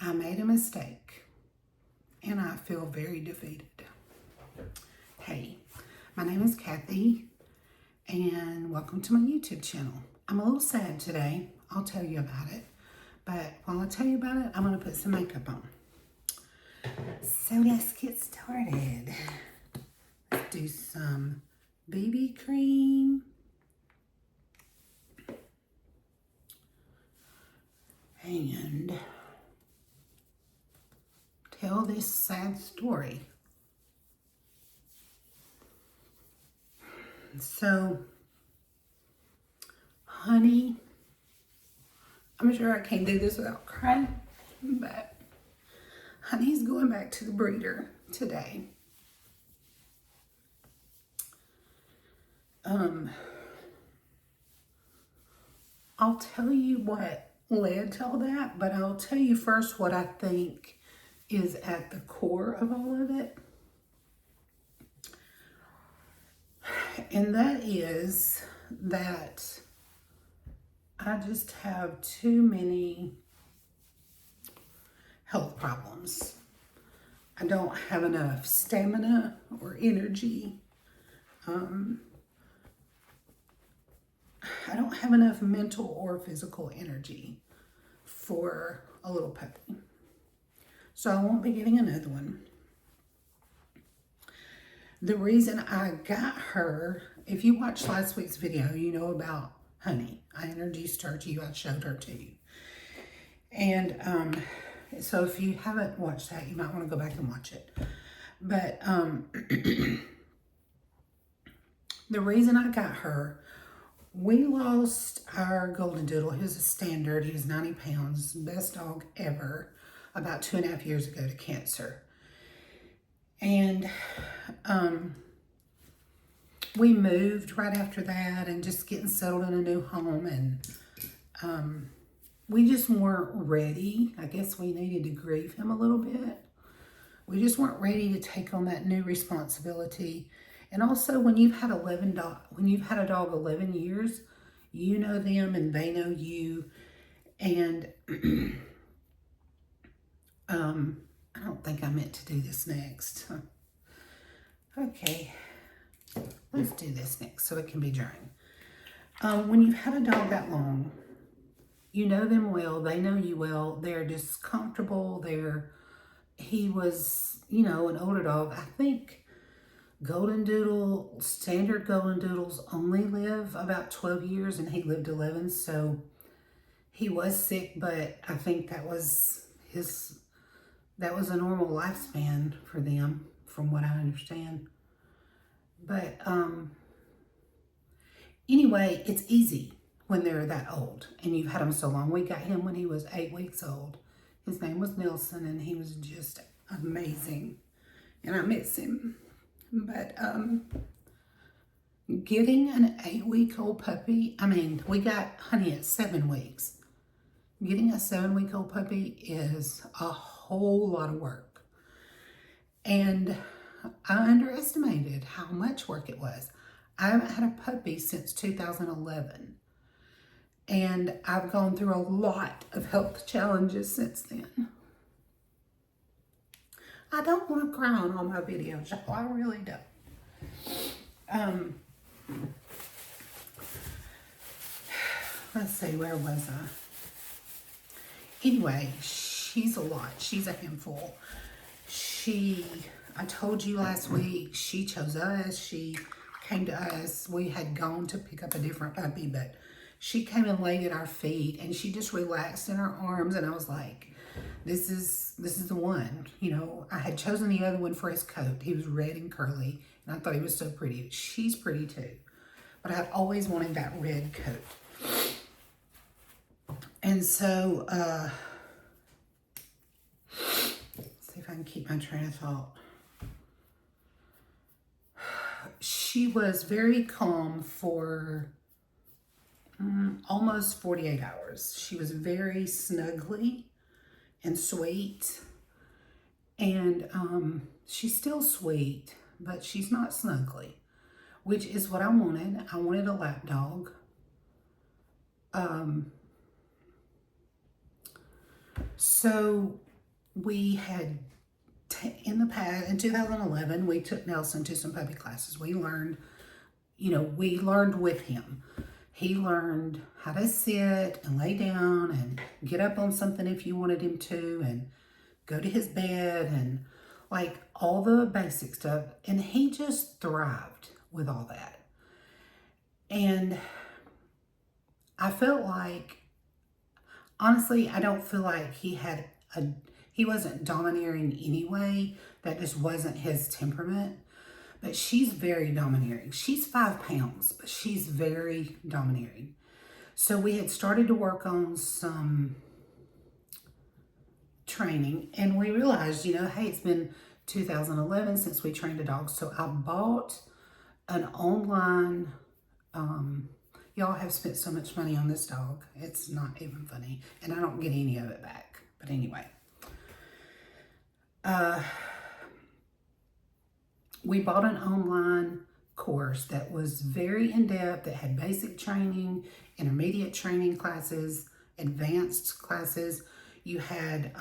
I made a mistake and I feel very defeated. Hey, my name is Kathy and welcome to my YouTube channel. I'm a little sad today. I'll tell you about it. But while I tell you about it, I'm going to put some makeup on. So let's get started. Let's do some BB cream. And tell this sad story. So, honey, I'm sure I can't do this without crying, but honey's going back to the breeder today. I'll tell you what led to all that, but I'll tell you first what I think is at the core of all of it. And that is that I just have too many health problems. I don't have enough stamina or energy. I don't have enough mental or physical energy for a little puppy. So I won't be getting another one. The reason I got her, if you watched last week's video, you know about Honey. I introduced her to you. I showed her to you. And so if you haven't watched that, you might want to go back and watch it. But the reason I got her, we lost our Golden Doodle. He was a standard. He was 90 pounds, best dog ever, about 2.5 years ago to cancer. And we moved right after that and just getting settled in a new home. And we just weren't ready. I guess we needed to grieve him a little bit. We just weren't ready to take on that new responsibility. And also, when you've had a dog 11 years, you know them and they know you. And I don't think I meant to do this next. Okay, let's do this next so it can be drying. When you've had a dog that long, you know them well, they know you well, they're just comfortable, he was, an older dog. I think standard Golden Doodles only live about 12 years and he lived 11, so he was sick, but I think that was a normal lifespan for them, from what I understand. But anyway, it's easy when they're that old and you've had them so long. We got him when he was 8 weeks old. His name was Nelson and he was just amazing. And I miss him. But getting an 8-week-old puppy, we got Honey at 7 weeks. Getting a 7-week-old puppy is a whole lot of work. And I underestimated how much work it was. I haven't had a puppy since 2011. And I've gone through a lot of health challenges since then. I don't want to cry on all my videos, y'all. I really don't. Let's see, where was I? Anyway, she's a lot. She's a handful. I told you last week, she chose us. She came to us. We had gone to pick up a different puppy, but she came and laid at our feet and she just relaxed in our arms. And I was like, this is the one. I had chosen the other one for his coat. He was red and curly and I thought he was so pretty. She's pretty too. But I had always wanted that red coat. And so, let's see if I can keep my train of thought. She was very calm for almost 48 hours. She was very snuggly and sweet. And she's still sweet, but she's not snuggly, which is what I wanted. I wanted a lap dog. So we had, in the past, in 2011, we took Nelson to some puppy classes. We learned, we learned with him. He learned how to sit and lay down and get up on something if you wanted him to, and go to his bed, and like all the basic stuff. And he just thrived with all that. And I felt like, honestly, I don't feel like he wasn't domineering anyway. That just wasn't his temperament. But she's very domineering. She's 5 pounds, but she's very domineering. So we had started to work on some training, and we realized, hey, it's been 2011 since we trained a dog. So I bought an online, y'all have spent so much money on this dog. It's not even funny. And I don't get any of it back. But anyway. We bought an online course that was very in-depth, that had basic training, intermediate training classes, advanced classes. You had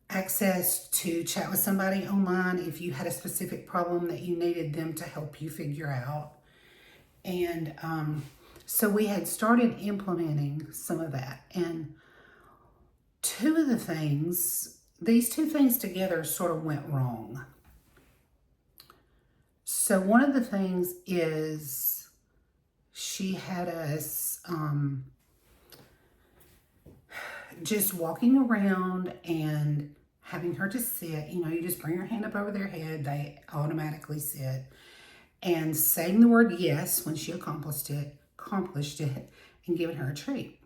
access to chat with somebody online if you had a specific problem that you needed them to help you figure out. And so we had started implementing some of that. And these two things together sort of went wrong. So one of the things is she had us just walking around and having her to sit. You just bring your hand up over their head, they automatically sit, and saying the word yes when she accomplished it, and giving her a treat.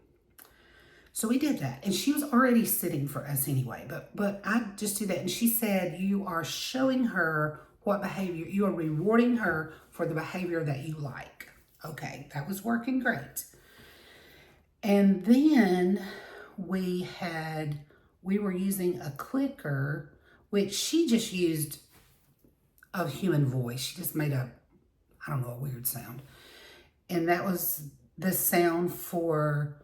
So we did that, and she was already sitting for us anyway, but I just did that. And she said, you are showing her what behavior, you are rewarding her for the behavior that you like. Okay, that was working great. And then we were using a clicker, which she just used a human voice. She just made a weird sound. And that was the sound for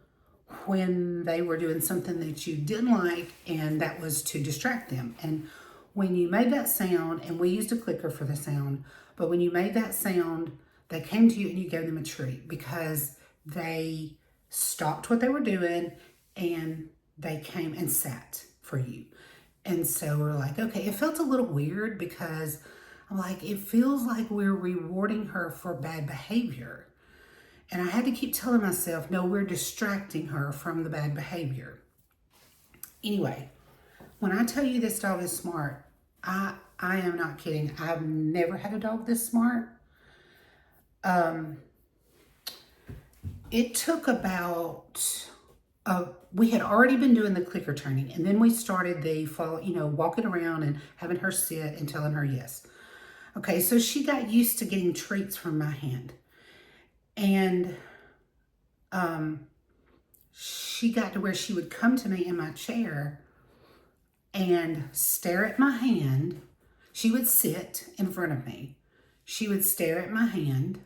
when they were doing something that you didn't like, and that was to distract them. And when you made that sound, and we used a clicker for the sound, but when you made that sound, they came to you and you gave them a treat, because they stopped what they were doing and they came and sat for you. And so we're like, okay, it felt a little weird, because I'm like, it feels like we're rewarding her for bad behavior. And I had to keep telling myself, no, we're distracting her from the bad behavior. Anyway, when I tell you this dog is smart, I am not kidding. I've never had a dog this smart. It took about, we had already been doing the clicker training, and then we started the walking around and having her sit and telling her yes. Okay, so she got used to getting treats from my hand. And she got to where she would come to me in my chair and stare at my hand. She would sit in front of me. She would stare at my hand.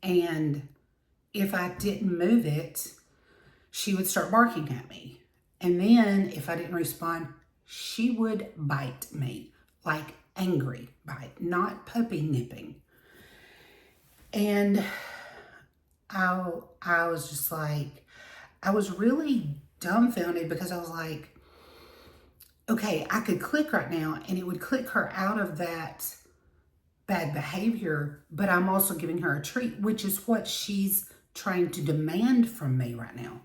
And if I didn't move it, she would start barking at me. And then if I didn't respond, she would bite me, like angry bite, not puppy nipping. And I was just like, I was really dumbfounded, because I was like, okay, I could click right now and it would click her out of that bad behavior, but I'm also giving her a treat, which is what she's trying to demand from me right now.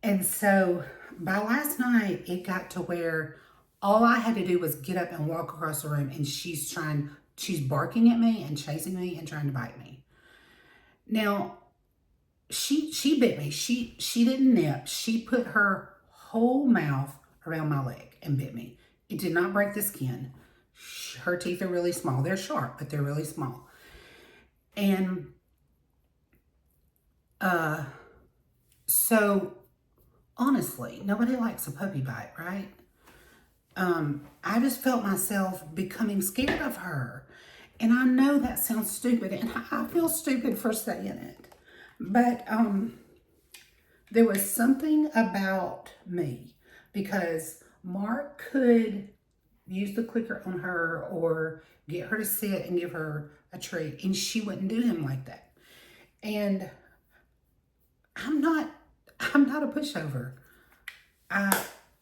And so by last night, it got to where all I had to do was get up and walk across the room, and she's barking at me and chasing me and trying to bite me. Now, she bit me. She didn't nip. She put her whole mouth around my leg and bit me. It did not break the skin. Her teeth are really small. They're sharp, but they're really small. And so honestly, nobody likes a puppy bite, right? I just felt myself becoming scared of her. And I know that sounds stupid, and I feel stupid for saying it. But there was something about me, because Mark could use the clicker on her or get her to sit and give her a treat, and she wouldn't do him like that. And I'm not a pushover.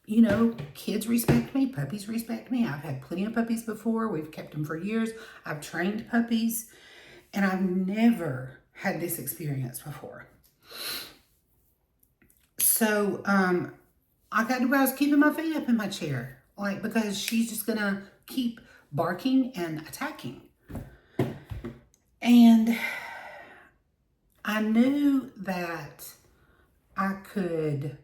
You know, kids respect me, puppies respect me. I've had plenty of puppies before. We've kept them for years. I've trained puppies, and I've never had this experience before. So, I got to where I was keeping my feet up in my chair, like, because she's just gonna keep barking and attacking. And I knew that I could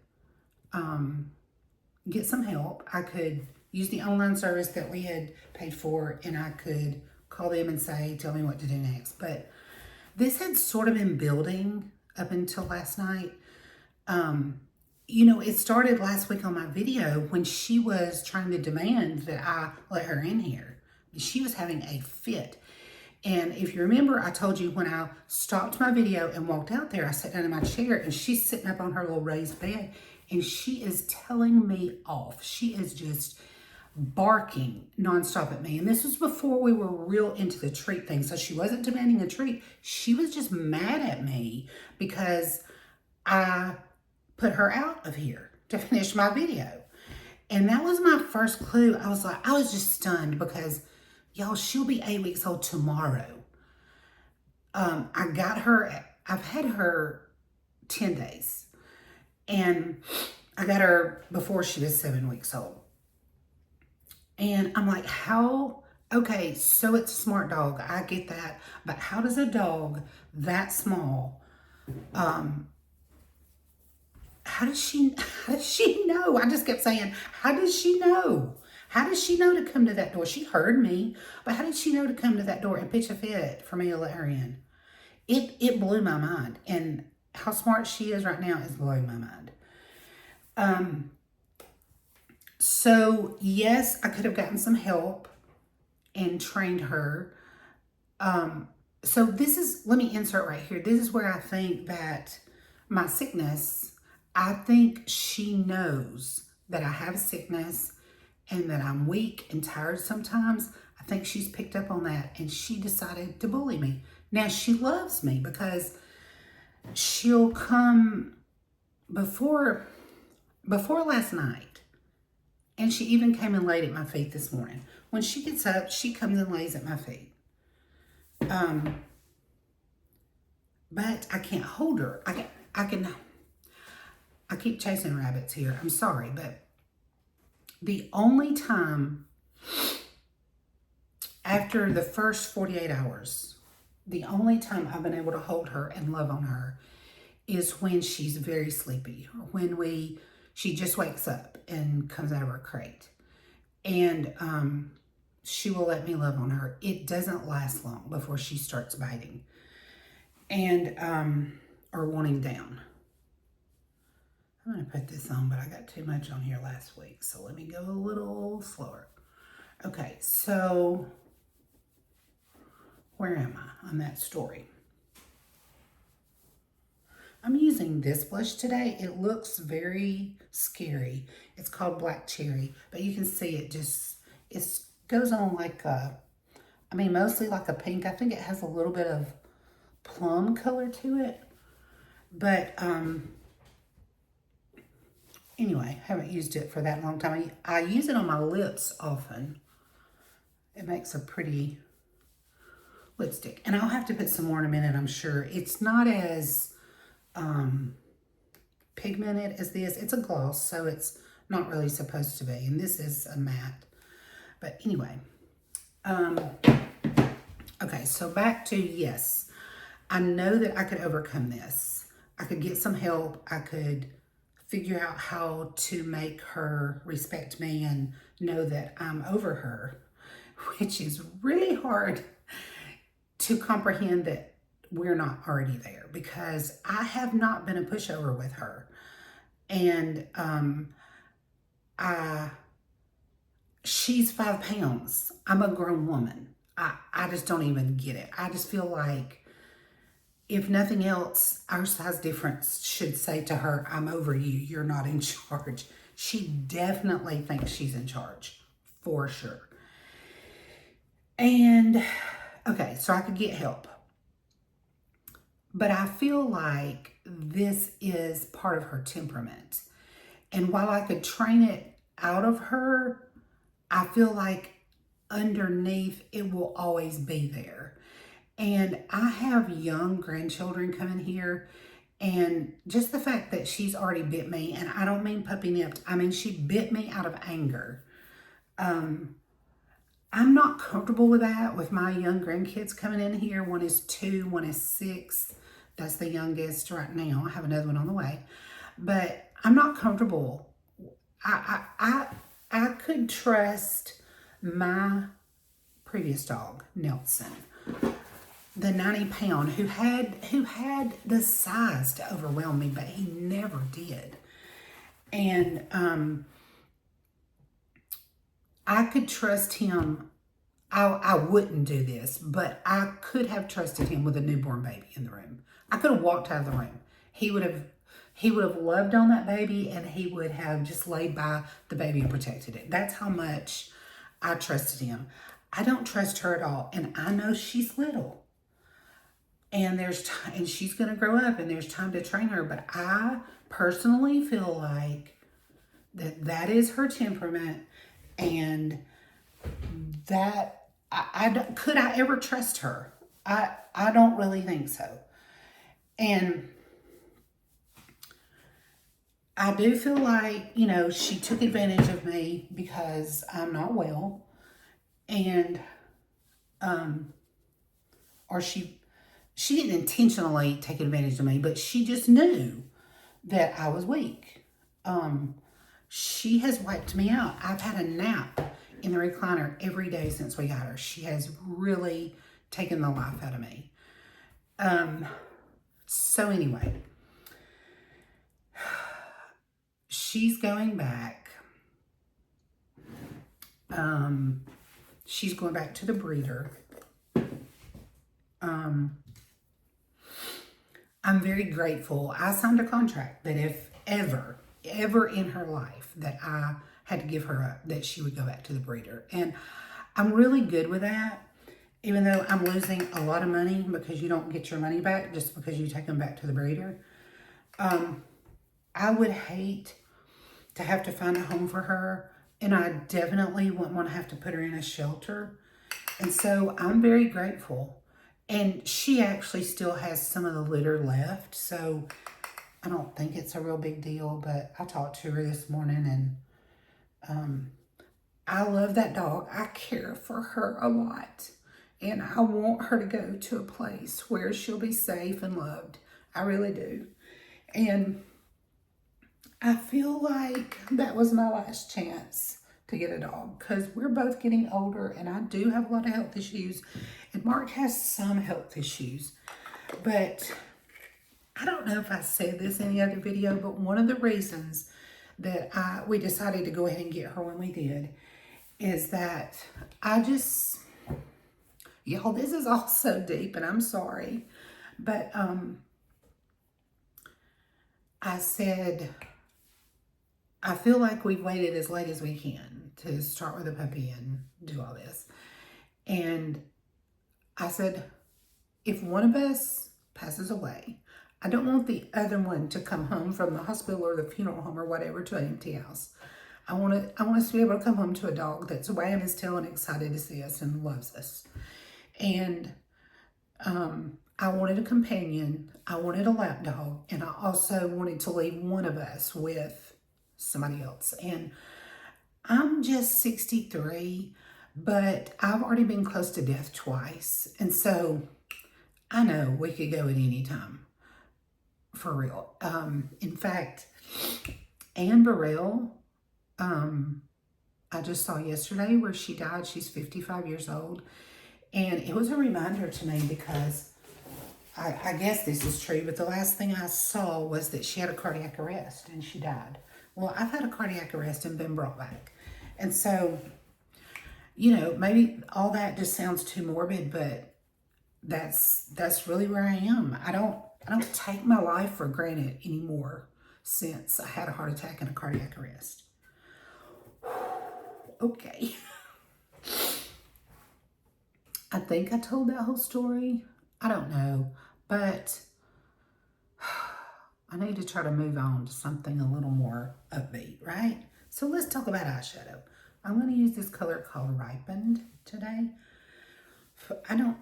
get some help. I could use the online service that we had paid for, and I could call them and say, tell me what to do next. But this had sort of been building up until last night. You know, it started last week on my video when she was trying to demand that I let her in here. She was having a fit. And if you remember, I told you when I stopped my video and walked out there, I sat down in my chair and she's sitting up on her little raised bed and she is telling me off. She is just barking nonstop at me. And this was before we were real into the treat thing. So she wasn't demanding a treat. She was just mad at me because I put her out of here to finish my video. And that was my first clue. I was just stunned because, y'all, she'll be 8 weeks old tomorrow. I got her, I've had her 10 days. And I got her before she was 7 weeks old. And I'm like, how? Okay, so it's a smart dog. I get that. But how does a dog that small, how does she know? I just kept saying, how does she know? How does she know to come to that door? She heard me, but how did she know to come to that door and pitch a fit for me to let her in? It blew my mind. And how smart she is right now is blowing my mind. So yes, I could have gotten some help and trained her. So let me insert right here. This is where I think that my sickness, I think she knows that I have sickness and that I'm weak and tired sometimes. I think she's picked up on that and she decided to bully me. Now she loves me because she'll come before last night, and she even came and laid at my feet this morning. When she gets up, she comes and lays at my feet. But I can't hold her. I keep chasing rabbits here. I'm sorry, but the only time after the first 48 hours, the only time I've been able to hold her and love on her is when she's very sleepy, or when she just wakes up and comes out of her crate. And she will let me love on her. It doesn't last long before she starts biting and or wanting down. I'm going to put this on, but I got too much on here last week, so let me go a little slower. Okay, so where am I on that story? I'm using this blush today. It looks very scary. It's called Black Cherry, but you can see it goes on like mostly like a pink. I think it has a little bit of plum color to it, but anyway, haven't used it for that long time. I use it on my lips often. It makes a pretty lipstick. And I'll have to put some more in a minute, I'm sure. It's not as pigmented as this. It's a gloss, so it's not really supposed to be. And this is a matte. But anyway. Okay, so back to, yes, I know that I could overcome this. I could get some help. I could figure out how to make her respect me and know that I'm over her, which is really hard to comprehend that we're not already there, because I have not been a pushover with her. And she's 5 pounds. I'm a grown woman. I just don't even get it. I just feel like, if nothing else, our size difference should say to her, I'm over you. You're not in charge. She definitely thinks she's in charge, for sure. And, okay, so I could get help. But I feel like this is part of her temperament. And while I could train it out of her, I feel like underneath it will always be there. And I have young grandchildren coming here, and just the fact that she's already bit me, and I don't mean puppy nipped, I mean she bit me out of anger. I'm not comfortable with that with my young grandkids coming in here. One is 2, one is 6. That's the youngest right now. I have another one on the way. But I'm not comfortable. I could trust my previous dog, Nelson, the 90-pound, who had the size to overwhelm me, but he never did. And I could trust him. I wouldn't do this, but I could have trusted him with a newborn baby in the room. I could have walked out of the room. He would have loved on that baby, and he would have just laid by the baby and protected it. That's how much I trusted him. I don't trust her at all, and I know she's little, and and she's going to grow up, and there's time to train her. But I personally feel like that is her temperament, and that could I ever trust her? I don't really think so. And I do feel like, she took advantage of me because I'm not well. And, or she didn't intentionally take advantage of me, but she just knew that I was weak. She has wiped me out. I've had a nap in the recliner every day since we got her. She has really taken the life out of me. So anyway, she's going back. She's going back to the breeder. I'm very grateful. I signed a contract that if ever in her life that I had to give her up, that she would go back to the breeder. And I'm really good with that, even though I'm losing a lot of money because you don't get your money back just because you take them back to the breeder. I would hate to have to find a home for her, and I definitely wouldn't want to have to put her in a shelter. And so I'm very grateful. And she actually still has some of the litter left, so I don't think it's a real big deal, but I talked to her this morning, and I love that dog. I care for her a lot, and I want her to go to a place where she'll be safe and loved. I really do. And I feel like that was my last chance to get a dog, because we're both getting older, and I do have a lot of health issues, and Mark has some health issues. But I don't know if I said this in the other video, but one of the reasons that we decided to go ahead and get her when we did is that y'all, this is all so deep, and I'm sorry, but I said, I feel like we've waited as late as we can to start with a puppy and do all this. And I said, if one of us passes away, I don't want the other one to come home from the hospital or the funeral home or whatever to an empty house. I want us to be able to come home to a dog that's wagging his tail and excited to see us and loves us. And I wanted a companion. I wanted a lap dog. And I also wanted to leave one of us with somebody else. And I'm just 63, but I've already been close to death twice. And so I know we could go at any time, for real. In fact, Anne Burrell, I just saw yesterday where she died. She's 55 years old. And it was a reminder to me because I guess this is true, but the last thing I saw was that she had a cardiac arrest and she died. Well, I've had a cardiac arrest and been brought back. And so, maybe all that just sounds too morbid, but that's really where I am. I don't take my life for granted anymore. since I had a heart attack and a cardiac arrest. Okay. I think I told that whole story. I don't know, but I need to try to move on to something a little more upbeat, right? So let's talk about eyeshadow. I'm going to use this color called Ripened today. I don't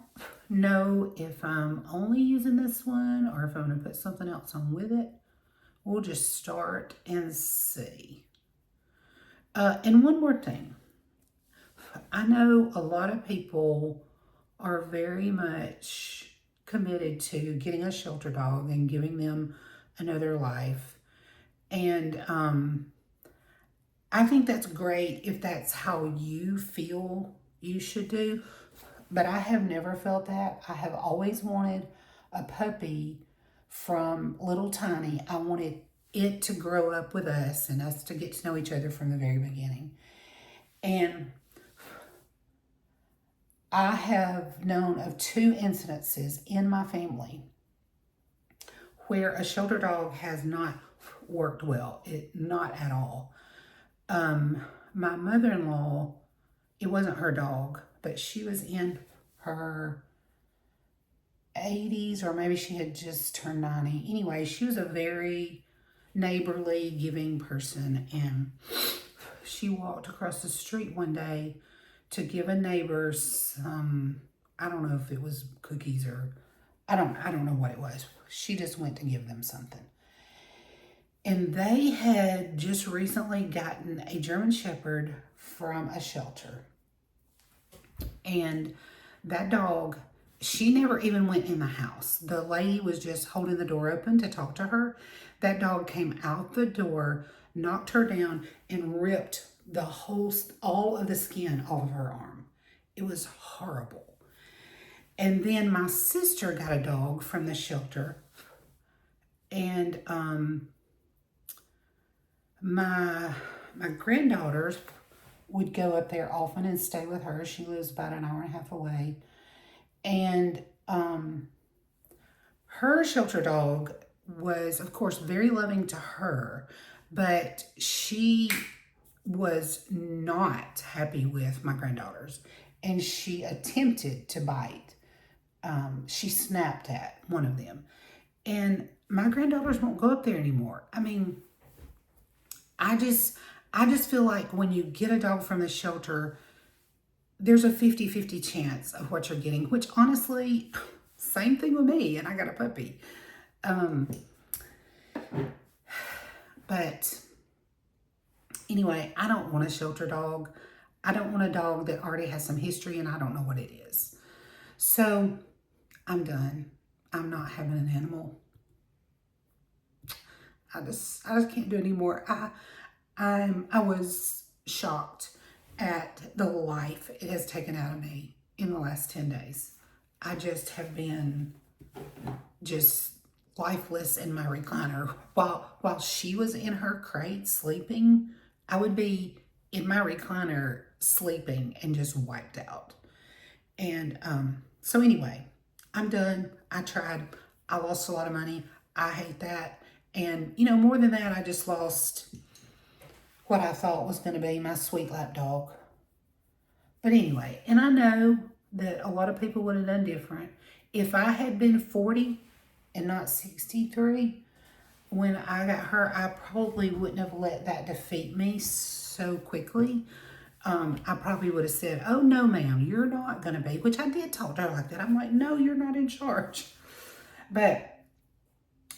know if I'm only using this one or if I'm going to put something else on with it. We'll just start and see. And one more thing. I know a lot of people are very much committed to getting a shelter dog and giving them another life. And I think that's great if that's how you feel you should do. But I have never felt that. I have always wanted a puppy from little tiny. I wanted it to grow up with us and us to get to know each other from the very beginning. And I have known of 2 incidences in my family where a shelter dog has not worked well. Not at all. My mother-in-law, it wasn't her dog, but she was in her 80s, or maybe she had just turned 90. Anyway, she was a very neighborly, giving person, and she walked across the street one day to give a neighbor some, I don't know if it was cookies or, I don't know what it was. She just went to give them something. And they had just recently gotten a German Shepherd from a shelter. And that dog, she never even went in the house. The lady was just holding the door open to talk to her. That dog came out the door, knocked her down, and ripped all of the skin off of her arm. It was horrible. And then my sister got a dog from the shelter. And my granddaughters would go up there often and stay with her. She lives about an hour and a half away. And her shelter dog was, of course, very loving to her, but she was not happy with my granddaughters. And she attempted to bite. She snapped at one of them. And my granddaughters won't go up there anymore. I mean, I just feel like when you get a dog from the shelter, there's a 50-50 chance of what you're getting, which honestly, same thing with me, and I got a puppy. But anyway, I don't want a shelter dog. I don't want a dog that already has some history and I don't know what it is. So I'm done. I'm not having an animal. I just can't do it anymore. I was shocked at the life it has taken out of me in the last 10 days. I just have been just lifeless in my recliner. While she was in her crate sleeping, I would be in my recliner sleeping and just wiped out. And so anyway, I'm done. I tried. I lost a lot of money. I hate that. And, you know, more than that, I just lost what I thought was going to be my sweet lap dog. But anyway, and I know that a lot of people would have done different. If I had been 40 and not 63 when I got her, I probably wouldn't have let that defeat me so quickly. I probably would have said, oh, no, ma'am, you're not going to be, which I did talk to her like that. I'm like, no, you're not in charge. But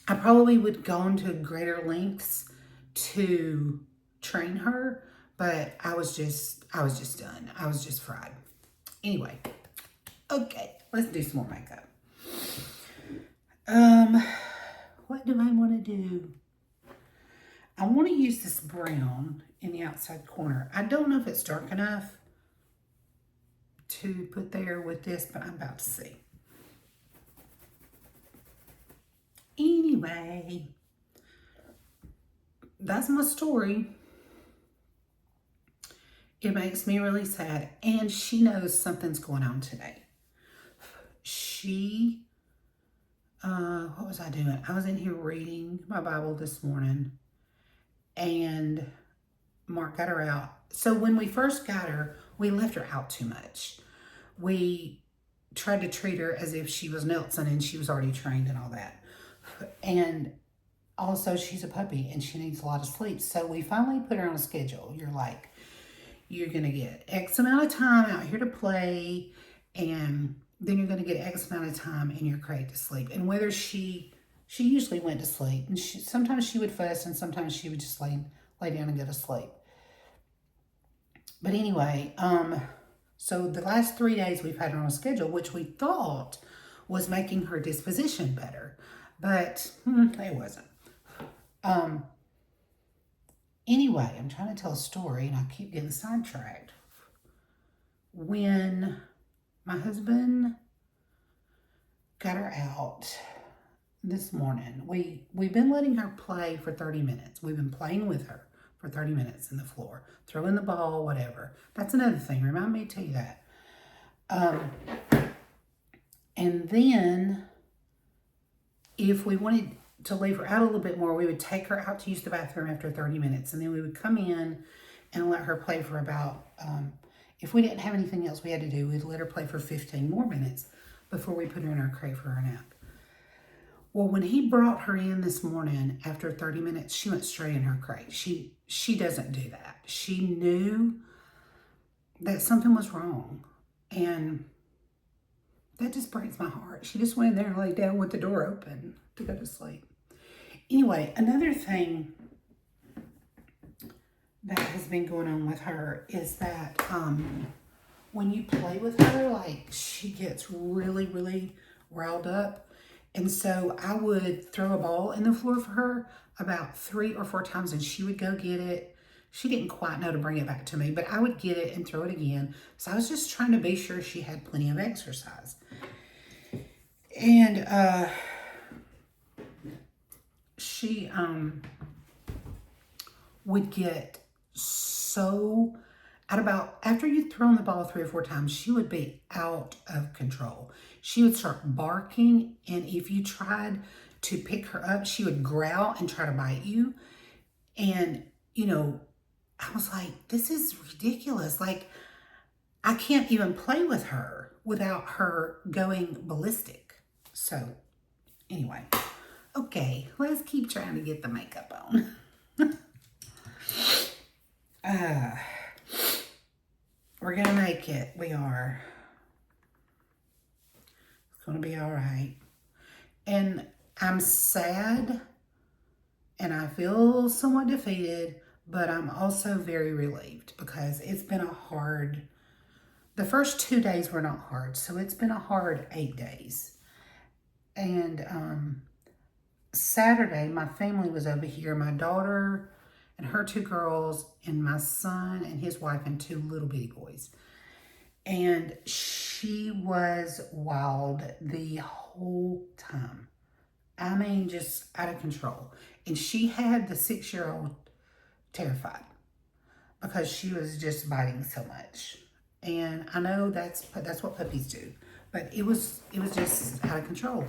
I probably would have gone to greater lengths to train her, but I was just done. I was just fried. Anyway, okay, let's do some more makeup. What do I want to do? I want to use this brown in the outside corner. I don't know if it's dark enough to put there with this, but I'm about to see. Anyway, that's my story. It makes me really sad. And she knows something's going on today. She What was I doing? I was in here reading my Bible this morning, and Mark got her out. So when we first got her, we left her out too much. We tried to treat her as if she was Nelson and she was already trained and all that. And also, she's a puppy and she needs a lot of sleep. So we finally put her on a schedule. You're going to get X amount of time out here to play, and then you're going to get X amount of time in your crate to sleep. And whether she usually went to sleep, and sometimes she would fuss, and sometimes she would just lay down and go to sleep. But anyway, so the last 3 days we've had her on a schedule, which we thought was making her disposition better, but it wasn't. Anyway, I'm trying to tell a story and I keep getting sidetracked. When my husband got her out this morning, we've been letting her play for 30 minutes. We've been playing with her for 30 minutes in the floor, throwing the ball, whatever. That's another thing. Remind me to tell you that. And then if we wanted to leave her out a little bit more, we would take her out to use the bathroom after 30 minutes. And then we would come in and let her play for about, if we didn't have anything else we had to do, we'd let her play for 15 more minutes before we put her in our crate for her nap. Well, when he brought her in this morning after 30 minutes, she went straight in her crate. She doesn't do that. She knew that something was wrong. And that just breaks my heart. She just went in there and laid down with the door open to go to sleep. Anyway, another thing that has been going on with her is that when you play with her, like, she gets really, really riled up. And so I would throw a ball in the floor for her about 3 or 4 times, and she would go get it. She didn't quite know to bring it back to me, but I would get it and throw it again. So I was just trying to be sure she had plenty of exercise. And she would get so after you'd thrown the ball 3 or 4 times, she would be out of control. She would start barking, and if you tried to pick her up, she would growl and try to bite you. And, I was like, this is ridiculous. Like, I can't even play with her without her going ballistic. So, anyway, okay, let's keep trying to get the makeup on. We're going to make it. We are. It's going to be all right. And I'm sad and I feel somewhat defeated, but I'm also very relieved because it's been the first 2 days were not hard. So it's been a hard 8 days. And Saturday, my family was over here. My daughter and her 2 girls, and my son and his wife and 2 little bitty boys. And she was wild the whole time. I mean, just out of control. And she had the 6-year-old terrified because she was just biting so much. And I know that's what puppies do, but it was just out of control.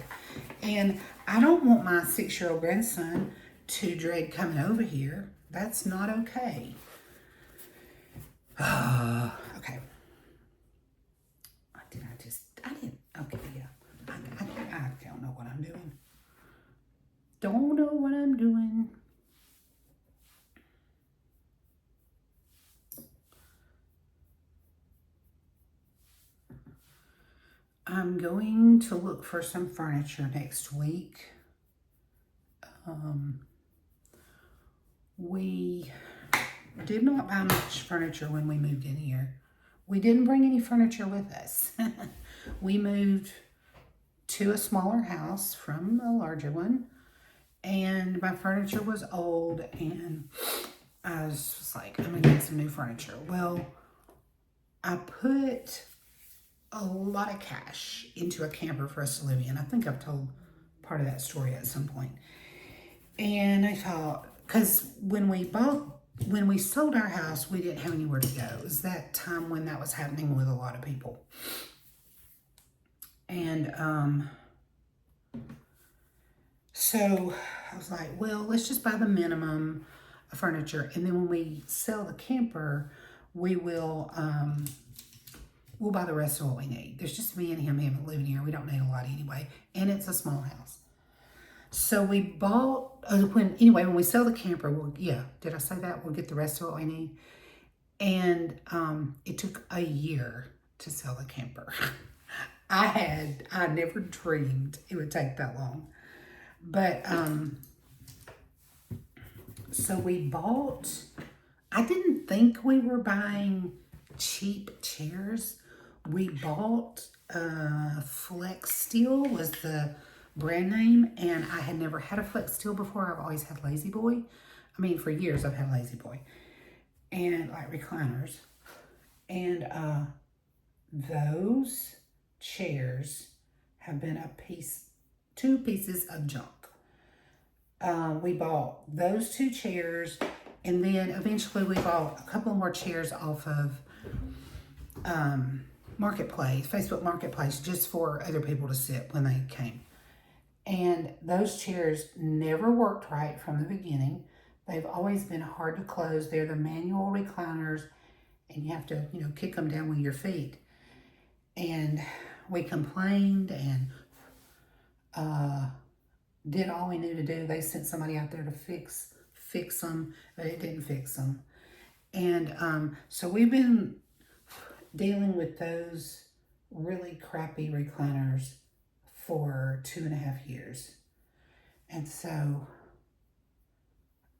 And I don't want my 6-year-old grandson to dread coming over here. That's not okay. Okay. Okay, yeah. I don't know what I'm doing. Don't know what I'm doing. I'm going to look for some furniture next week. We did not buy much furniture when we moved in here. We didn't bring any furniture with us. We moved to a smaller house from a larger one, and my furniture was old, and I was just like, I'm gonna get some new furniture. Well, I put a lot of cash into a camper for us to live in. I think I've told part of that story at some point. And I thought, because when we sold our house, we didn't have anywhere to go. It was that time when that was happening with a lot of people. And So I was like, well, let's just buy the minimum of furniture. And then when we sell the camper, we will, we'll buy the rest of what we need. There's just me and him living here. We don't need a lot anyway. And it's a small house. So we bought, when we sell the camper, did I say that? We'll get the rest of what we need. And it took a year to sell the camper. I never dreamed it would take that long. But, so we bought, I didn't think we were buying cheap chairs. We bought, Flexsteel was the brand name, and I had never had a Flexsteel before. I've always had La-Z-Boy. I mean, for years I've had La-Z-Boy. And like recliners. And, those chairs have been two pieces of junk. We bought those two chairs, and then eventually we bought a couple more chairs off of Marketplace, Facebook Marketplace, just for other people to sit when they came. And those chairs never worked right from the beginning. They've always been hard to close. They're the manual recliners, and you have to, kick them down with your feet. And we complained and did all we knew to do. They sent somebody out there to fix them, but it didn't fix them. And so we've been dealing with those really crappy recliners for 2.5 years. And so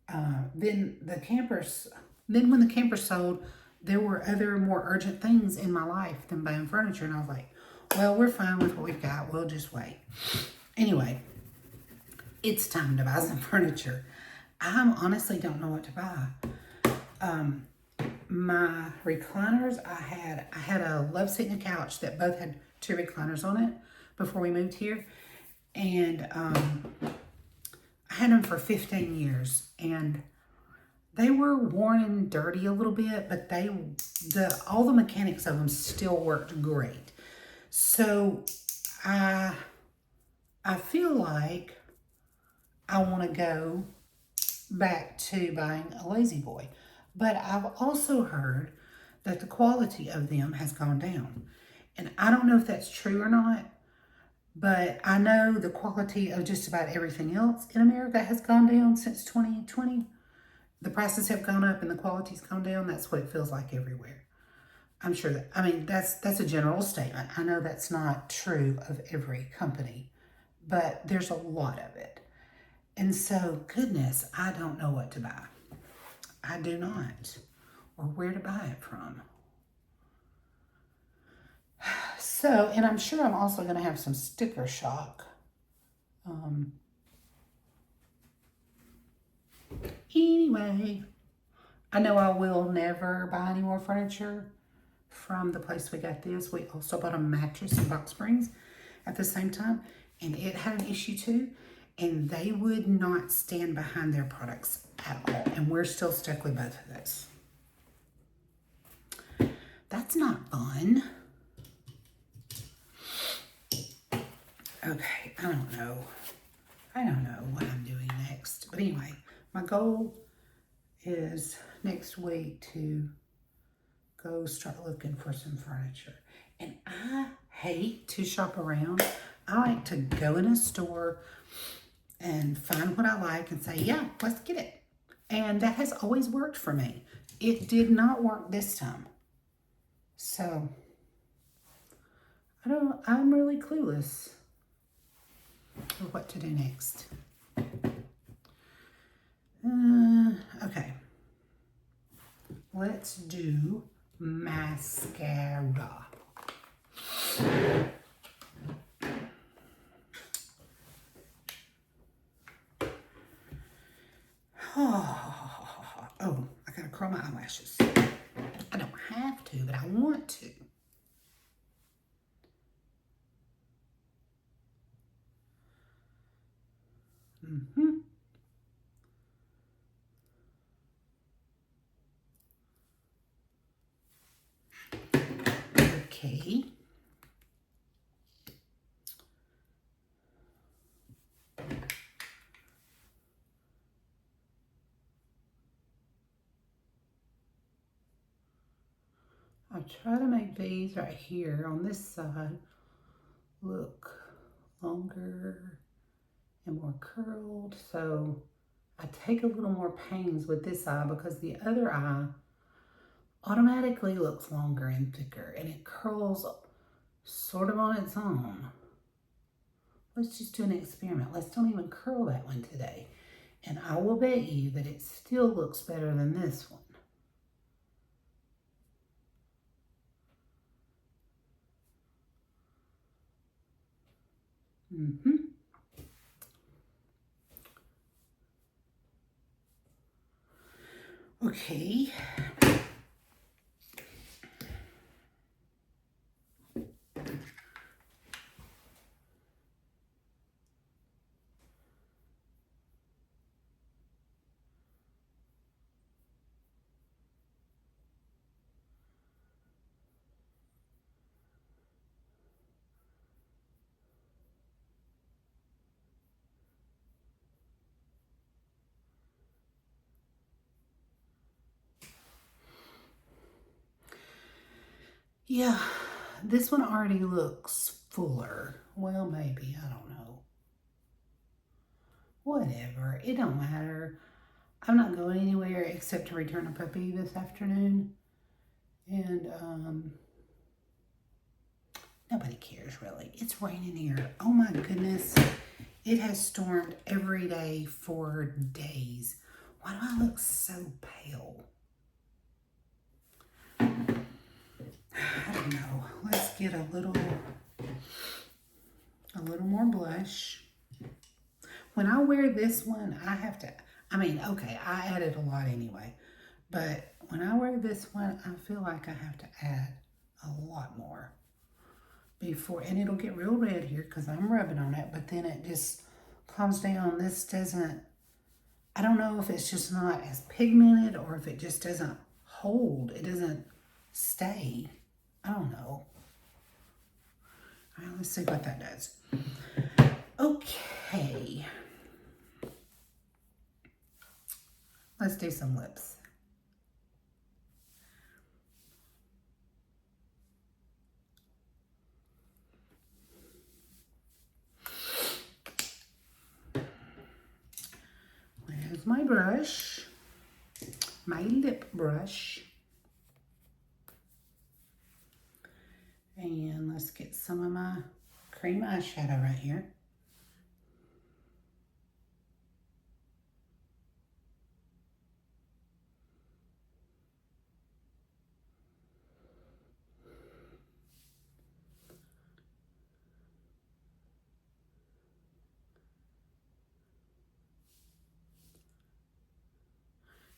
then when the camper sold, there were other more urgent things in my life than buying furniture. And I was like, well, we're fine with what we've got. We'll just wait. Anyway, it's time to buy some furniture. I honestly don't know what to buy. My recliners, I had a love seat and a couch that both had 2 recliners on it before we moved here. And I had them for 15 years. And they were worn and dirty a little bit, but all the mechanics of them still worked great. So I feel like I want to go back to buying a La-Z-Boy. But I've also heard that the quality of them has gone down. And I don't know if that's true or not, but I know the quality of just about everything else in America has gone down since 2020. The prices have gone up and the quality's gone down. That's what it feels like everywhere. I'm sure that's a general statement. I know that's not true of every company, but there's a lot of it. And so, goodness, I don't know what to buy. I do not. Or where to buy it from. So, and I'm sure I'm also going to have some sticker shock. Anyway, I know I will never buy any more furniture from the place we got this. We also bought a mattress and box springs at the same time, and it had an issue too, and they would not stand behind their products at all, and we're still stuck with both of those. That's not fun. Okay, I don't know what I'm doing next. But anyway, my goal is next week to go start looking for some furniture. And I hate to shop around. I like to go in a store and find what I like and say, yeah, let's get it. And that has always worked for me. It did not work this time. So, I'm really clueless of what to do next. Okay. Let's do mascara. Oh, I gotta curl my eyelashes. I don't have to, but I want to. Okay. I try to make these right here on this side look longer and more curled. So I take a little more pains with this eye because the other eye automatically looks longer and thicker and it curls sort of on its own. Let's just do an experiment. Let's don't even curl that one today. And I will bet you that it still looks better than this one. Okay. Yeah, this one already looks fuller. Well, maybe, I don't know. Whatever, it don't matter. I'm not going anywhere except to return a puppy this afternoon. And, nobody cares really. It's raining here. Oh my goodness. It has stormed every day for days. Why do I look so pale? I don't know. Let's get a little more blush. When I wear this one, I have to, I mean, okay, I added a lot anyway. But when I wear this one, I feel like I have to add a lot more before, and it'll get real red here because I'm rubbing on it, but then it just calms down. This doesn't, I don't know if it's just not as pigmented or if it just doesn't hold. It doesn't stay. I don't know. All right, let's see what that does. Okay. Let's do some lips. Where's my brush? My lip brush. And let's get some of my cream eyeshadow right here.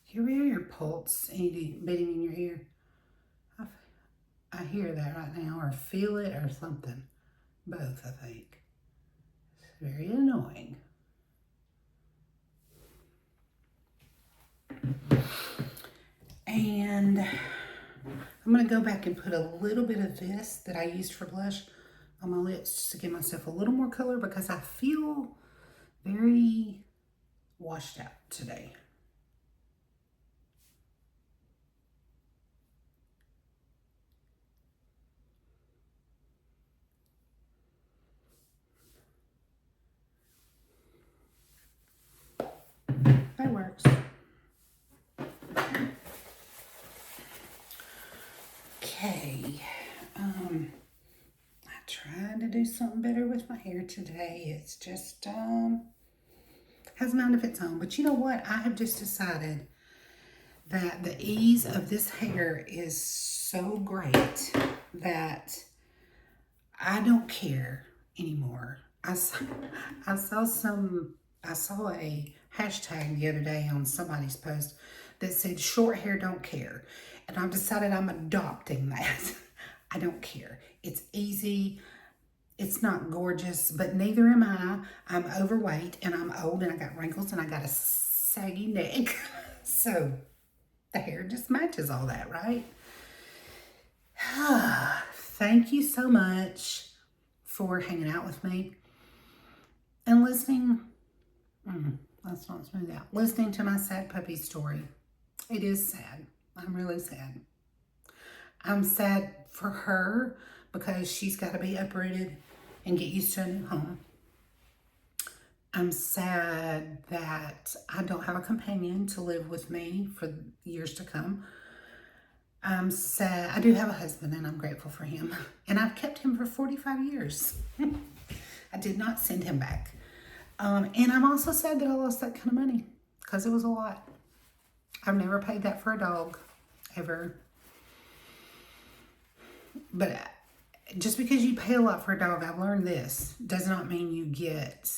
You hear your pulse beating in your ear? I hear that right now, or feel it, or something. Both, I think. It's very annoying. And I'm going to go back and put a little bit of this that I used for blush on my lips just to give myself a little more color because I feel very washed out today. That works. Okay. I tried to do something better with my hair today. It's just has a mind of its own. But you know what? I have just decided that the ease of this hair is so great that I don't care anymore. I saw a hashtag the other day on somebody's post that said short hair don't care. And I've decided I'm adopting that. I don't care. It's easy. It's not gorgeous, but neither am I. I'm overweight and I'm old and I got wrinkles and I got a saggy neck. So the hair just matches all that, right? Thank you so much for hanging out with me and listening. Let's not smooth out. Listening to my sad puppy story. It is sad. I'm really sad. I'm sad for her because she's got to be uprooted and get used to a new home. I'm sad that I don't have a companion to live with me for years to come. I'm sad. I do have a husband and I'm grateful for him. And I've kept him for 45 years. I did not send him back. And I'm also sad that I lost that kind of money because it was a lot. I've never paid that for a dog, ever. But just because you pay a lot for a dog, I've learned this, does not mean you get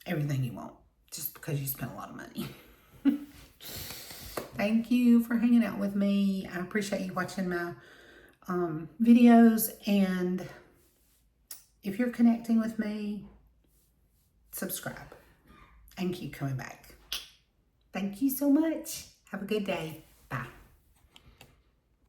everything you want just because you spent a lot of money. Thank you for hanging out with me. I appreciate you watching my videos. And if you're connecting with me, subscribe and keep coming back. Thank you so much. Have a good day.